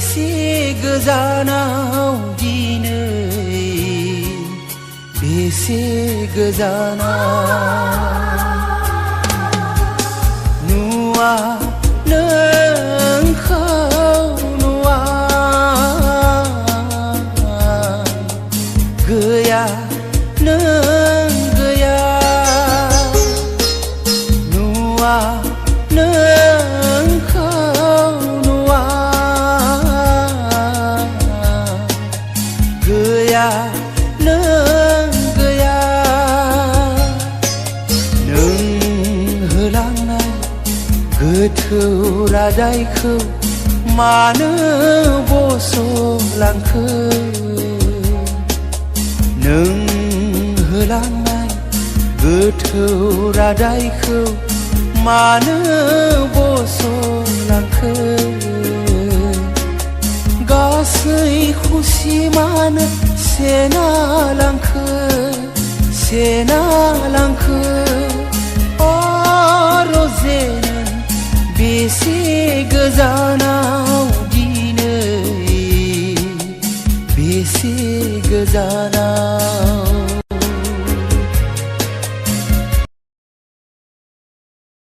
बेसे गोजानाव दिनै बेसे गोजानाव नुवा नोंखौ नुवा गैया नों गैया नुवा नोंखौ नुवा गैया नों गैया नों होलांनाय गोथौ रादायखौ मानो बस'लांखो नों होलांनाय गोथौ रादायखौ मानो बस'लांखो गासै खुसिमानो सेना लांखो रजे नों बेसे गोजानाव दिनै बेसे गोजानाव